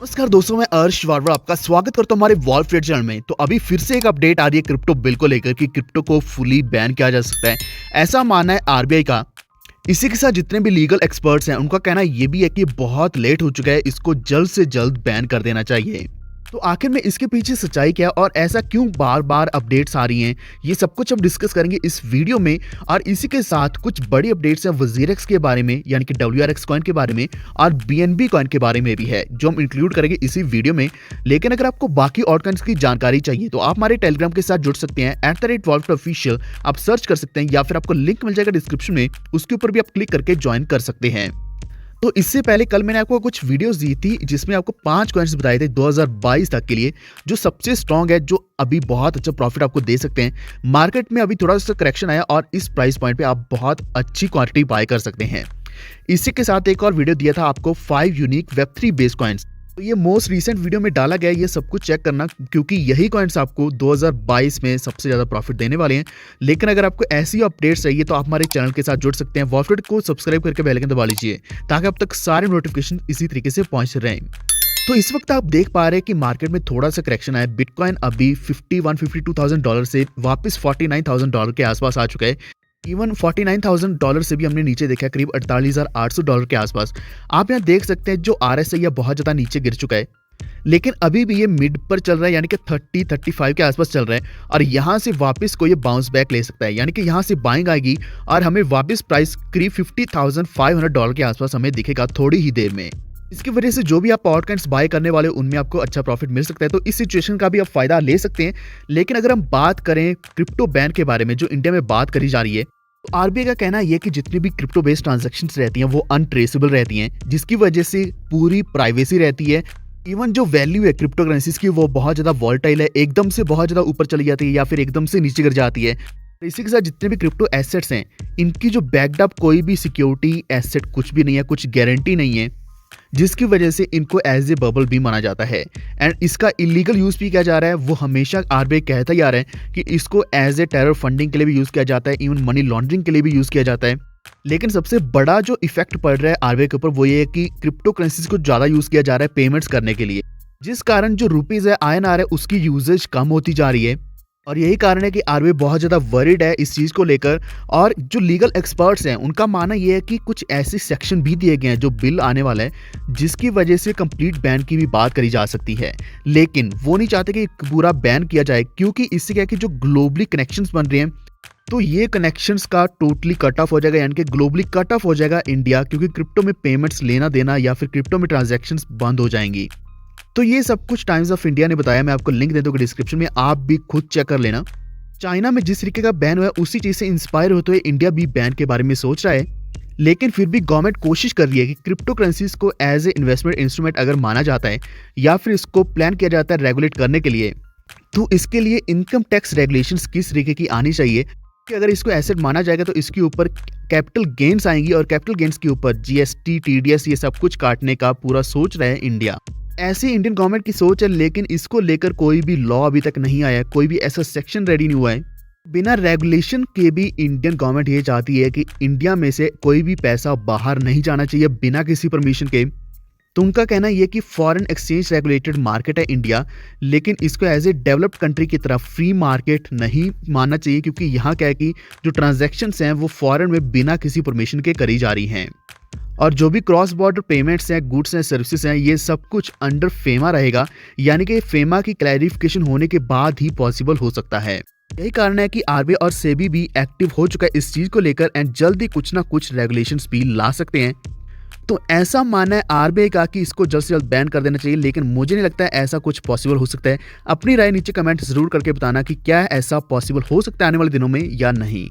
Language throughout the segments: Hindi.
नमस्कार दोस्तों, मैं अर्श वारवा आपका स्वागत करता हूं हमारे वॉल ट्रेड चैनल में। तो अभी फिर से एक अपडेट आ रही है क्रिप्टो बिल को लेकर कि क्रिप्टो को फुली बैन किया जा सकता है, ऐसा मानना है आरबीआई का। इसी के साथ जितने भी लीगल एक्सपर्ट्स हैं उनका कहना ये भी है कि बहुत लेट हो चुका है, इसको जल्द से जल्द बैन कर देना चाहिए। तो आखिर में इसके पीछे सच्चाई क्या है और ऐसा क्यों बार बार अपडेट्स आ रही हैं, ये सब कुछ हम डिस्कस करेंगे इस वीडियो में। और इसी के साथ कुछ बड़ी अपडेट्स हैं वजीरेक्स के बारे में, यानी कि WRX कॉइन के बारे में, और BNB कॉइन के बारे में भी है जो हम इंक्लूड करेंगे इसी वीडियो में। लेकिन अगर आपको बाकी और कॉइन्स की जानकारी चाहिए तो आप हमारे टेलीग्राम के साथ जुड़ सकते हैं @WolfOfficial आप सर्च कर सकते हैं, या फिर आपको लिंक मिल जाएगा डिस्क्रिप्शन में, उसके ऊपर भी आप क्लिक करके ज्वाइन कर सकते हैं। तो इससे पहले कल मैंने आपको कुछ वीडियोस दी थी जिसमें आपको 5 कॉइन्स बताए थे 2022 तक के लिए, जो सबसे स्ट्रांग है, जो अभी बहुत अच्छा प्रॉफिट आपको दे सकते हैं। मार्केट में अभी थोड़ा सा करेक्शन आया और इस प्राइस पॉइंट पे आप बहुत अच्छी क्वांटिटी बाय कर सकते हैं। इसी के साथ एक और वीडियो दिया था आपको 5 यूनिक वेब3 बेस्ड कॉइन्स। तो ये मोस्ट रीसेंट वीडियो में डाला गया है, ये सब कुछ चेक करना, क्योंकि यही कॉइन्स आपको 2022 में सबसे ज़्यादा प्रॉफिट देने वाले हैं। लेकिन अगर आपको ऐसी अपडेट्स चाहिए तो आप हमारे चैनल के साथ जुड़ सकते हैं। वॉलफिट को सब्सक्राइब करके बेल आइकन दबा लीजिए ताकि अब तक सारे नोटिफिकेशन इसी तरीके से पहुंच रहे हैं। तो इस वक्त आप देख पा रहे हैं कि मार्केट में थोड़ा सा करेक्शन आया। बिटकॉइन अभी $52,000 से वापस $49,000 के आसपास आ चुका है। इवन $49,000 से भी हमने नीचे देखा है, करीब $48,800 के आसपास। आप यहाँ देख सकते हैं जो RSI बहुत ज़्यादा नीचे गिर चुका है, लेकिन अभी भी ये मिड पर चल रहा है, यानी कि 30-35 के आसपास चल रहा है। और यहाँ से वापस को ये बाउंस बैक ले सकता है, यानी कि यहाँ से बाइंग आएगी और हमें वापस प्राइस करीब $50,500 के आसपास हमें दिखेगा थोड़ी ही देर में। इसकी वजह से जो भी आप ऑल्टकॉइन्स बाय करने वाले हो उनमें आपको अच्छा प्रॉफिट मिल सकता है। तो इस सिचुएशन का भी आप फायदा ले सकते हैं। लेकिन अगर हम बात करें क्रिप्टो बैन के बारे में जो इंडिया में बात करी जा रही है, तो आरबीआई का कहना यह है कि जितनी भी क्रिप्टो बेस्ड ट्रांजैक्शंस रहती हैं वो अनट्रेसेबल रहती हैं, जिसकी वजह से पूरी प्राइवेसी रहती है। इवन जो वैल्यू है क्रिप्टो करेंसीज की वो बहुत ज्यादा वॉलेटाइल है, एकदम से बहुत ज्यादा ऊपर चली जाती है या फिर एकदम से नीचे गिर जाती है। इसी के साथ जितने भी क्रिप्टो एसेट्स हैं इनकी जो बैकड अप कोई भी सिक्योरिटी एसेट कुछ भी नहीं है, कुछ गारंटी नहीं है, जिसकी वजह से इनको एज ए बबल भी माना जाता है। एंड इसका इलीगल यूज भी किया जा रहा है। वो हमेशा आरबीआई कहता ही आ रहा है कि इसको एज ए टेरर फंडिंग के लिए भी यूज किया जाता है, इवन मनी लॉन्ड्रिंग के लिए भी यूज किया जाता है। लेकिन सबसे बड़ा जो इफेक्ट पड़ रहा है आरबीआई के ऊपर वो ये है कि क्रिप्टो करेंसीज को ज्यादा यूज किया जा रहा है पेमेंट्स करने के लिए, जिस कारण जो रुपीज है INR है उसकी यूजेज कम होती जा रही है। और यही कारण है कि आरबीआई बहुत ज़्यादा वरीड है इस चीज़ को लेकर। और जो लीगल एक्सपर्ट्स हैं उनका मानना यह है कि कुछ ऐसे सेक्शन भी दिए गए हैं जो बिल आने वाला है जिसकी वजह से कंप्लीट बैन की भी बात करी जा सकती है। लेकिन वो नहीं चाहते कि पूरा बैन किया जाए, क्योंकि इससे क्या है कि जो ग्लोबली कनेक्शंस बन रहे हैं तो ये कनेक्शंस का टोटली कट ऑफ हो जाएगा, यानी कि ग्लोबली कट ऑफ हो जाएगा इंडिया, क्योंकि क्रिप्टो में पेमेंट्स लेना देना या फिर क्रिप्टो में ट्रांजैक्शंस बंद हो जाएंगी। तो ये सब कुछ टाइम्स ऑफ इंडिया ने बताया, मैं आपको लिंक दे दूंगा डिस्क्रिप्शन में, आप भी खुद चेक कर लेना। चाइना में जिस तरीके का बैन हुआ है उसी चीज से इंस्पायर होते हुए इंडिया भी बैन के बारे में सोच रहा है। लेकिन फिर भी गवर्नमेंट कोशिश कर रही है कि क्रिप्टो करेंसीज को एज ए इन्वेस्टमेंट इंस्ट्रूमेंट अगर माना जाता है या फिर इसको प्लान किया जाता है रेगुलेट करने के लिए, तो इसके लिए इनकम टैक्स रेगुलेशंस किस तरीके की आनी चाहिए कि अगर इसको एसेट माना जाएगा तो इसके ऊपर कैपिटल गेन्स आएंगी और कैपिटल गेन्स के ऊपर GST TDS ये सब कुछ काटने का पूरा सोच रहा है इंडिया। ऐसी इंडियन गवर्नमेंट की सोच है, लेकिन इसको लेकर कोई भी लॉ अभी तक नहीं आया, कोई भी ऐसा सेक्शन रेडी नहीं हुआ है। बिना रेगुलेशन के भी इंडियन गवर्नमेंट ये चाहती है कि इंडिया में से कोई भी पैसा बाहर नहीं जाना चाहिए बिना किसी परमिशन के। तो उनका कहना यह कि फॉरेन एक्सचेंज रेगुलेटेड मार्केट है इंडिया, लेकिन इसको एज ए डेवलप्ड कंट्री की तरह फ्री मार्केट नहीं मानना चाहिए, क्योंकि यहाँ क्या है कि जो ट्रांजैक्शंस हैं वो फॉरेन में बिना किसी परमिशन के करी जा रही हैं। और जो भी क्रॉस बॉर्डर पेमेंट्स हैं, गुड्स हैं, सर्विसेज हैं, ये सब कुछ अंडर फेमा रहेगा, यानी कि फेमा की क्लैरिफिकेशन होने के बाद ही पॉसिबल हो सकता है। यही कारण है कि आरबीआई और सेबी भी एक्टिव हो चुका है इस चीज को लेकर एंड जल्दी कुछ ना कुछ रेगुलेशंस भी ला सकते हैं। तो ऐसा मानना है आरबीआई का कि इसको जल्द से जल्द बैन कर देना चाहिए, लेकिन मुझे नहीं लगता है ऐसा कुछ पॉसिबल हो सकता है। अपनी राय नीचे कमेंट जरूर करके बताना कि क्या ऐसा पॉसिबल हो सकता है आने वाले दिनों में या नहीं।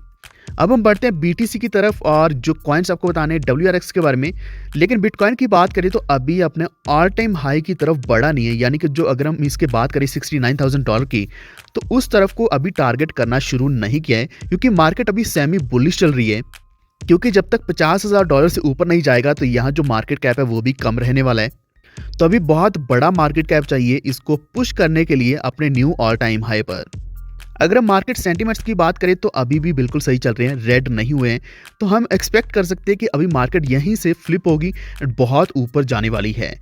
अब हम बढ़ते हैं BTC की तरफ और जो कॉइन्स आपको बताने हैं WRX के बारे में। लेकिन बिटकॉइन की बात करें तो अभी अपने ऑल टाइम हाई की तरफ बढ़ा नहीं है, यानी कि जो अगर हम इसके बात करें $69,000 की, तो उस तरफ को अभी टारगेट करना शुरू नहीं किया है, क्योंकि मार्केट अभी सेमी बुलिश चल रही है। क्योंकि जब तक $50,000 से ऊपर नहीं जाएगा तो यहाँ जो मार्केट कैप है वो भी कम रहने वाला है। तो अभी बहुत बड़ा मार्केट कैप चाहिए इसको पुश करने के लिए अपने न्यू ऑल टाइम हाई पर। अगर हम मार्केट सेंटीमेंट्स की बात करें तो अभी भी बिल्कुल सही चल रहे हैं, रेड नहीं हुए हैं। तो हम एक्सपेक्ट कर सकते हैं कि अभी मार्केट यहीं से फ्लिप होगी, बहुत ऊपर जाने वाली है।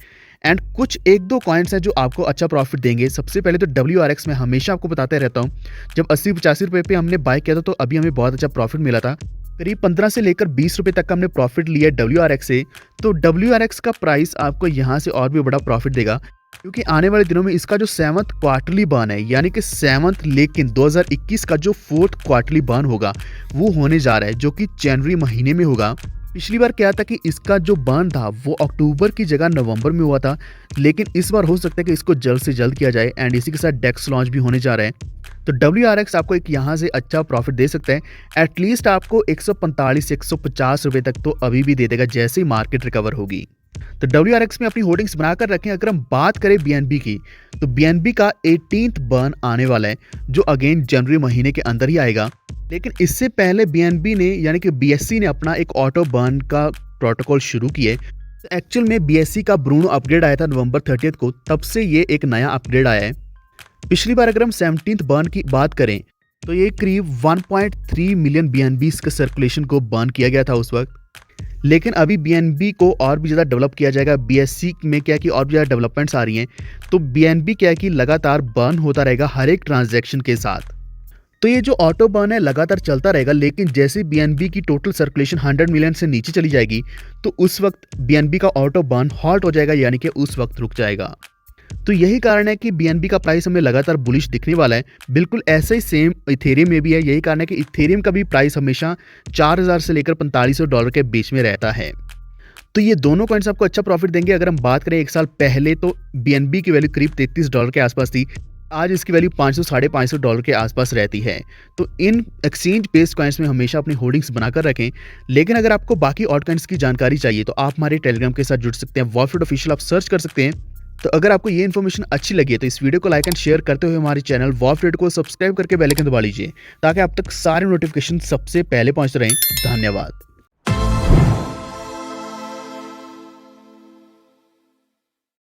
एंड कुछ 1-2 कॉइन्स हैं जो आपको अच्छा प्रॉफिट देंगे। सबसे पहले तो WRX में हमेशा आपको बताते रहता हूँ, जब 80-85 रुपए पे हमने बाय किया था तो अभी हमें बहुत अच्छा प्रॉफिट मिला था। करीब 15 से लेकर 20 रुपए तक का हमने प्रॉफिट लिया WRX से। तो WRX का प्राइस आपको यहाँ से और भी बड़ा प्रॉफिट देगा, क्योंकि आने वाले दिनों में इसका जो 7th क्वार्टरली बर्न है, यानी कि 7th, लेकिन 2021 का जो 4th क्वार्टरली बर्न होगा वो होने जा रहा है, जो कि जनवरी महीने में होगा। पिछली बार क्या था कि इसका जो बर्न था वो अक्टूबर की जगह नवंबर में हुआ था, लेकिन इस बार हो सकता है कि इसको जल्द से जल्द किया जाए एंड इसी के साथ डेक्स लॉन्च भी होने जा रहा है। तो WRX आपको एक यहाँ से अच्छा प्रॉफिट दे सकता है। एटलीस्ट आपको 145 से 150 रुपए तक तो अभी भी दे देगा जैसे ही मार्केट रिकवर होगी। तो WRX में अपनी होर्डिंग्स बनाकर रखें। अगर हम बात करें BNB की, तो BNB का 18th बर्न आने वाला है, जो अगेन जनवरी महीने के अंदर ही आएगा। लेकिन इससे पहले BNB ने, यानी कि BSE ने अपना एक ऑटो बर्न का प्रोटोकॉल शुरू किया है। तो एक्चुअल में BSE का ब्रूनो अपग्रेड आया था नवंबर 30 को, तब से ये एक नया अपग्रेड आया है। पिछली बार अगर हम 17th बर्न की बात करें तो ये करीब 1.3 मिलियन BNBs के सर्कुलेशन को बर्न किया गया था उस वक्त। लेकिन अभी BNB को और भी ज़्यादा डेवलप किया जाएगा। BSE में क्या कि और भी ज़्यादा डेवलपमेंट्स आ रही हैं, तो BNB क्या है कि लगातार बर्न होता रहेगा हर एक ट्रांजैक्शन के साथ। तो ये जो ऑटो बर्न है लगातार चलता रहेगा, लेकिन जैसे BNB की टोटल सर्कुलेशन 100 मिलियन से नीचे चली जाएगी तो उस वक्त BNB का ऑटो बर्न हॉल्ट हो जाएगा, यानी कि उस वक्त रुक जाएगा। तो यही कारण है कि BNB का प्राइस हमें लगातार बुलिश दिखने वाला है। बिल्कुल ऐसा ही सेम इथेरियम में भी है। यही कारण है कि इथेरियम का भी प्राइस हमेशा 4000 से लेकर $4500 के बीच में रहता है। तो ये दोनों कॉइन्स आपको अच्छा प्रॉफिट देंगे। अगर हम बात करें 1 साल पहले, तो BNB की वैल्यू करीब $33 के आसपास थी। आज इसकी वैल्यू 500 साढ़े $500 के आसपास रहती है। तो इन एक्सचेंज बेस्ड कॉइन्स में हमेशा अपनी होल्डिंग्स बनाकर रखें। लेकिन अगर आपको बाकी ऑल्ट कॉइन्स की जानकारी चाहिए तो आप हमारे टेलीग्राम के साथ जुड़ सकते हैं। वॉलफिट ऑफिशियल आप सर्च कर सकते हैं। तो अगर आपको ये इन्फॉर्मेशन अच्छी लगी है तो इस वीडियो को लाइक एंड शेयर करते हुए हमारे चैनल वॉलफिट को सब्सक्राइब करके बेल आइकन दबा लीजिए, ताकि आप तक सारे नोटिफिकेशन सबसे पहले पहुंचते रहें। धन्यवाद।